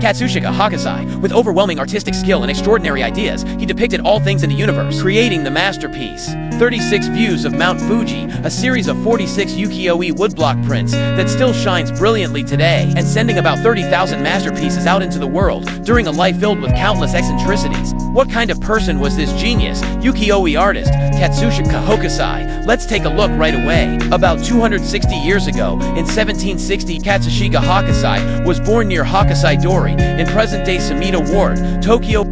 Katsushika Hokusai, with overwhelming artistic skill and extraordinary ideas, he depicted all things in the universe, creating the masterpiece. 36 Views of Mount Fuji, a series of 46 Ukiyo-e woodblock prints that still shines brilliantly today, and sending about 30,000 masterpieces out into the world during a life filled with countless eccentricities. What kind of person was this genius, Ukiyo-e artist, Katsushika Hokusai? Let's take a look right away. About 260 years ago, in 1760, Katsushika Hokusai was born near Hokusai-dori, in present-day Sumida Ward, Tokyo.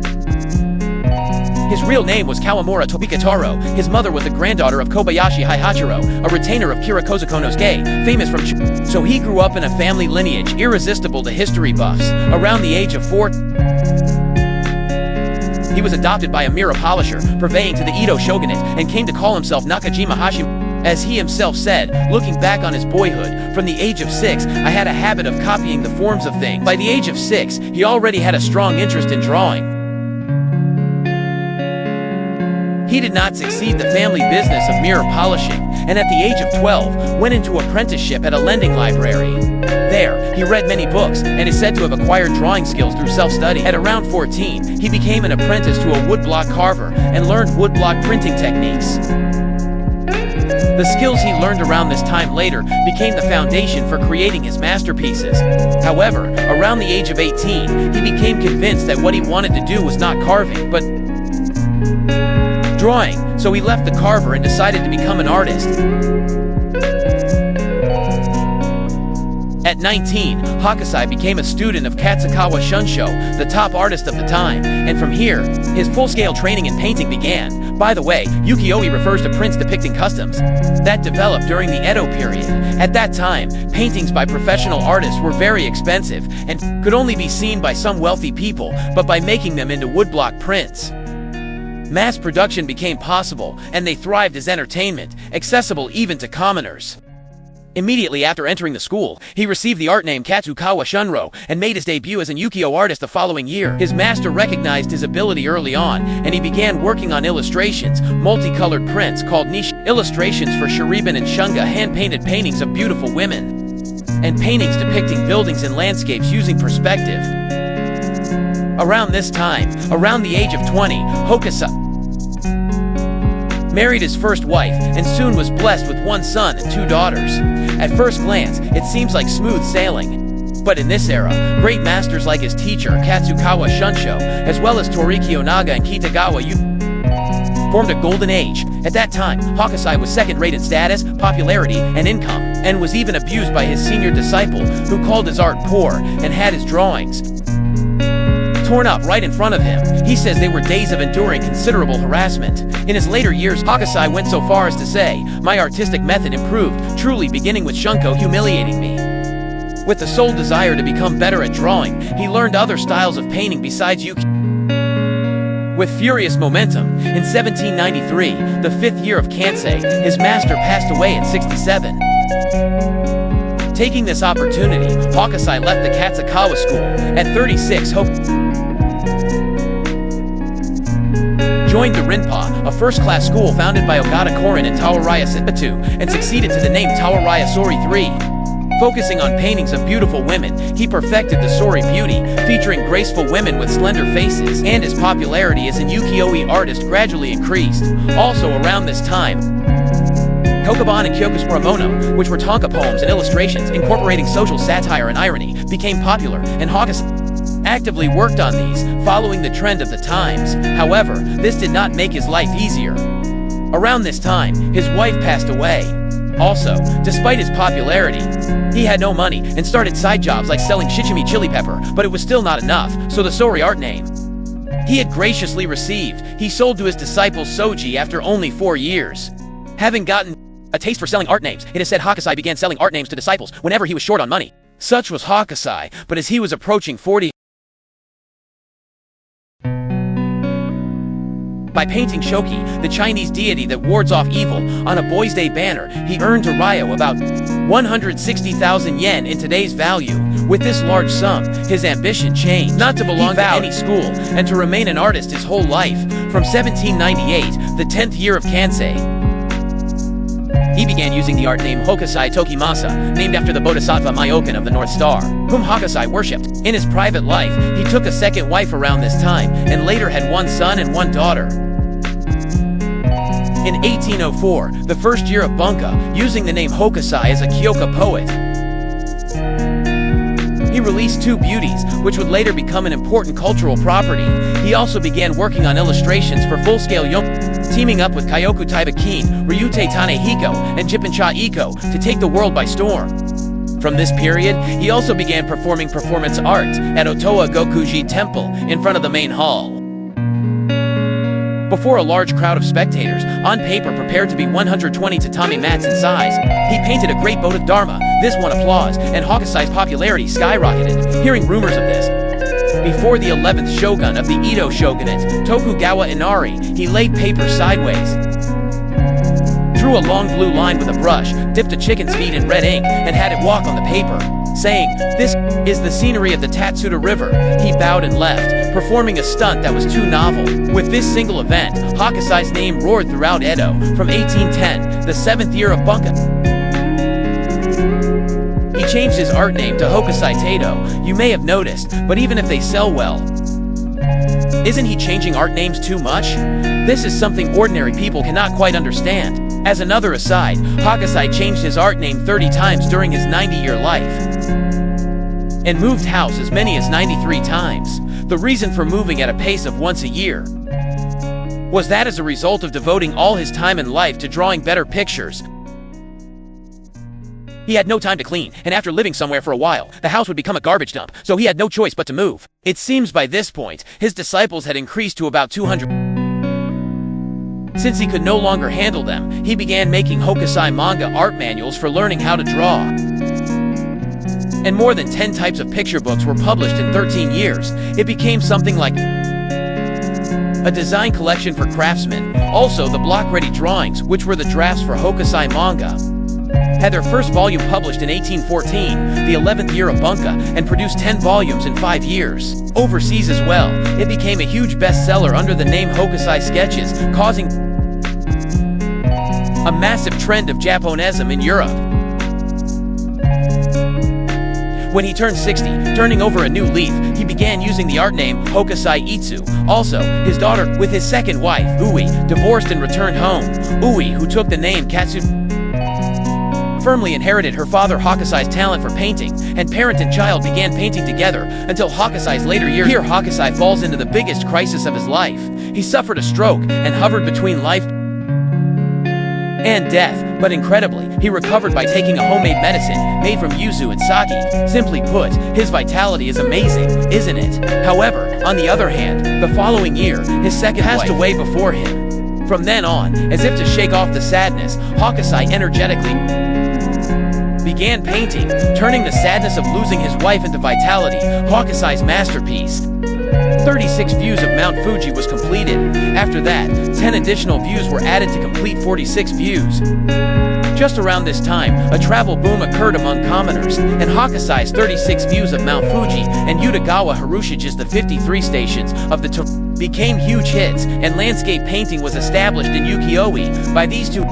His real name was Kawamura Tobikataro. His mother was the granddaughter of Kobayashi Haihachiro, a retainer of Kira Kozukonosuke, famous from So he grew up in a family lineage irresistible to history buffs. Around the age of 4, he was adopted by a mirror polisher, purveying to the Edo shogunate, and came to call himself Nakajima Hashimoto. As he himself said, looking back on his boyhood, from the age of 6, I had a habit of copying the forms of things. By the age of 6, he already had a strong interest in drawing. He did not succeed the family business of mirror polishing, and at the age of 12, went into apprenticeship at a lending library. There, he read many books, and is said to have acquired drawing skills through self-study. At around 14, he became an apprentice to a woodblock carver, and learned woodblock printing techniques. The skills he learned around this time later became the foundation for creating his masterpieces. However, around the age of 18, he became convinced that what he wanted to do was not carving, but drawing, so he left the carver and decided to become an artist. At 19, Hokusai became a student of Katsukawa Shunsho, the top artist of the time, and from here, his full-scale training in painting began. By the way, Ukiyo-e refers to prints depicting customs that developed during the Edo period. At that time, paintings by professional artists were very expensive and could only be seen by some wealthy people, but by making them into woodblock prints, mass production became possible, and they thrived as entertainment, accessible even to commoners. Immediately after entering the school, he received the art name Katsukawa Shunro and made his debut as an ukiyo artist the following year. His master recognized his ability early on, and he began working on illustrations, multicolored prints called niche, illustrations for shuriban and shunga, hand-painted paintings of beautiful women, and paintings depicting buildings and landscapes using perspective. Around this time, around the age of 20, Hokusai married his first wife, and soon was blessed with one son and 2 daughters. At first glance, it seems like smooth sailing. But in this era, great masters like his teacher, Katsukawa Shunsho, as well as Torikyo Naga and Kitagawa formed a golden age. At that time, Hokusai was second-rate in status, popularity, and income, and was even abused by his senior disciple, who called his art poor, and had his drawings torn up right in front of him. He says they were days of enduring considerable harassment. In his later years, Hokusai went so far as to say, "My artistic method improved, truly beginning with Shunko humiliating me." With the sole desire to become better at drawing, he learned other styles of painting besides Ukiyo. With furious momentum, in 1793, the 5th year of Kansei, his master passed away at 67. Taking this opportunity, Hokusai left the Katsukawa school. At 36, joined the Rinpa, a first-class school founded by Ogata Korin and Tawaraya Sitbatu, and succeeded to the name Tawaraya Sori III. Focusing on paintings of beautiful women, he perfected the Sori beauty, featuring graceful women with slender faces, and his popularity as an ukiyo-e artist gradually increased. Also around this time, Kokoban and Kyokusura Mono, which were tanka poems and illustrations incorporating social satire and irony, became popular, and Hokusai actively worked on these, following the trend of the times. However, this did not make his life easier. Around this time, his wife passed away. Also, despite his popularity, he had no money and started side jobs like selling shichimi chili pepper, but it was still not enough, so the Sori art name he had graciously received, he sold to his disciple Soji after only 4 years. Having gotten a taste for selling art names, it is said Hokusai began selling art names to disciples whenever he was short on money. Such was Hokusai, but as he was approaching 40, by painting Shoki, the Chinese deity that wards off evil, on a Boys' Day banner, he earned to Ryo about 160,000 yen in today's value. With this large sum, his ambition changed, not to belong to any school, and to remain an artist his whole life. From 1798, the 10th year of Kansei, he began using the art name Hokusai Tokimasa, named after the Bodhisattva Myokan of the North Star, whom Hokusai worshipped. In his private life, he took a second wife around this time, and later had one son and one daughter. In 1804, the first year of Bunka, using the name Hokusai as a Kyoka poet, he released two beauties, which would later become an important cultural property. He also began working on illustrations for full-scale teaming up with Kyoku Taiba-kin, Ryute Tanehiko, and Jippensha Iko to take the world by storm. From this period, he also began performing performance art at Otowa Gokuji Temple in front of the main hall. Before a large crowd of spectators, on paper prepared to be 120 tatami mats in size, he painted a great boat of Dharma. This won applause, and Hokusai's popularity skyrocketed. Hearing rumors of this, before the 11th shogun of the Edo shogunate, Tokugawa Inari, he laid paper sideways, drew a long blue line with a brush, dipped a chicken's feet in red ink, and had it walk on the paper, saying, "This is the scenery of the Tatsuta River." He bowed and left, performing a stunt that was too novel. With this single event, Hokusai's name roared throughout Edo. From 1810, the 7th year of Bunka, he changed his art name to Hokusai Tato. You may have noticed, but even if they sell well, isn't he changing art names too much? This is something ordinary people cannot quite understand. As another aside, Hokusai changed his art name 30 times during his 90-year life, and moved house as many as 93 times. The reason for moving at a pace of once a year was that as a result of devoting all his time and life to drawing better pictures, he had no time to clean, and after living somewhere for a while, the house would become a garbage dump, so he had no choice but to move. It seems by this point, his disciples had increased to about 200. Since he could no longer handle them, he began making Hokusai manga art manuals for learning how to draw. And more than 10 types of picture books were published in 13 years. It became something like a design collection for craftsmen. Also, the block-ready drawings, which were the drafts for Hokusai manga, had their first volume published in 1814, the 11th year of Bunka, and produced 10 volumes in 5 years. Overseas as well, it became a huge bestseller under the name Hokusai Sketches, causing a massive trend of Japonism in Europe. When he turned 60, turning over a new leaf, he began using the art name Hokusai Itsu. Also, his daughter, with his second wife, Ui, divorced and returned home. Ui, who took the name Katsushika, firmly inherited her father Hokusai's talent for painting, and parent and child began painting together until Hokusai's later years. Here Hokusai falls into the biggest crisis of his life. He suffered a stroke and hovered between life and death, but incredibly, he recovered by taking a homemade medicine made from yuzu and sake. Simply put, his vitality is amazing, isn't it? However, on the other hand, the following year, his second wife passed away before him. From then on, as if to shake off the sadness, Hokusai energetically began painting, turning the sadness of losing his wife into vitality. Hokusai's masterpiece, 36 views of Mount Fuji, was completed. After that, 10 additional views were added to complete 46 views. Just around this time, a travel boom occurred among commoners, and Hokusai's 36 views of Mount Fuji and Utagawa Harushige's The 53 Stations of the became huge hits, and landscape painting was established in Ukiyo-e by these two.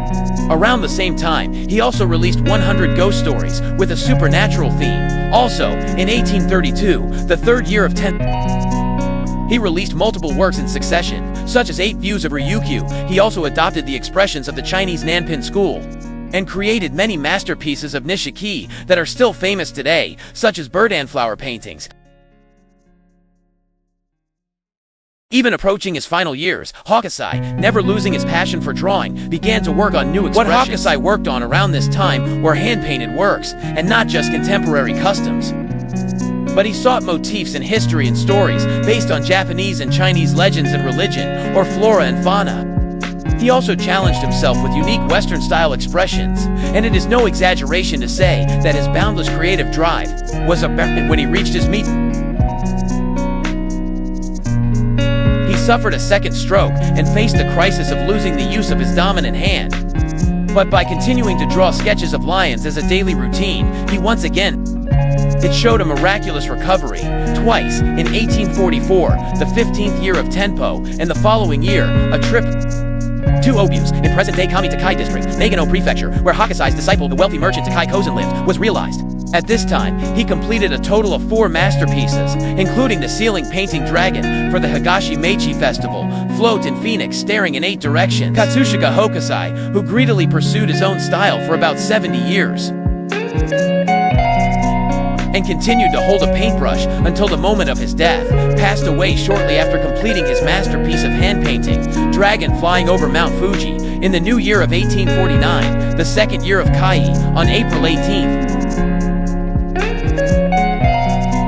Around the same time, he also released 100 ghost stories with a supernatural theme. Also, in 1832, the third year of 10th, he released multiple works in succession, such as 8 views of Ryukyu. He also adopted the expressions of the Chinese Nanpin school, and created many masterpieces of Nishiki that are still famous today, such as bird and flower paintings. Even approaching his final years, Hokusai, never losing his passion for drawing, began to work on new expressions. What Hokusai worked on around this time were hand-painted works, and not just contemporary customs. But he sought motifs in history and stories based on Japanese and Chinese legends and religion, or flora and fauna. He also challenged himself with unique Western-style expressions, and it is no exaggeration to say that his boundless creative drive was apparent when he reached his meet. He suffered a second stroke and faced the crisis of losing the use of his dominant hand. But by continuing to draw sketches of lions as a daily routine, he once again it showed a miraculous recovery. Twice, in 1844, the 15th year of Tenpo, and the following year, a trip to Obus, in present-day Kami Takai district, Nagano Prefecture, where Hokusai's disciple, the wealthy merchant Takai Kozan lived, was realized. At this time, he completed a total of 4 masterpieces, including the ceiling painting Dragon for the Higashi Meiji Festival, Float in Phoenix staring in 8 directions, Katsushika Hokusai, who greedily pursued his own style for about 70 years, and continued to hold a paintbrush until the moment of his death, passed away shortly after completing his masterpiece of hand painting, Dragon flying over Mount Fuji, in the new year of 1849, the second year of Kai, on April 18th.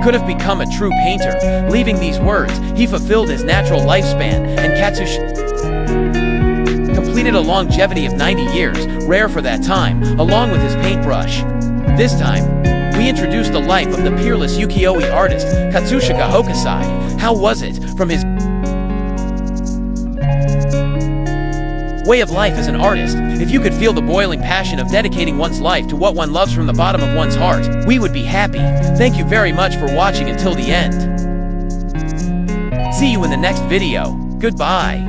Could have become a true painter. Leaving these words, he fulfilled his natural lifespan, and Katsushika completed a longevity of 90 years, rare for that time, along with his paintbrush. This time, we introduced the life of the peerless Ukiyo-e artist, Katsushika Hokusai. How was it, from his way of life as an artist? If you could feel the boiling passion of dedicating one's life to what one loves from the bottom of one's heart, we would be happy. Thank you very much for watching until the end. See you in the next video. Goodbye.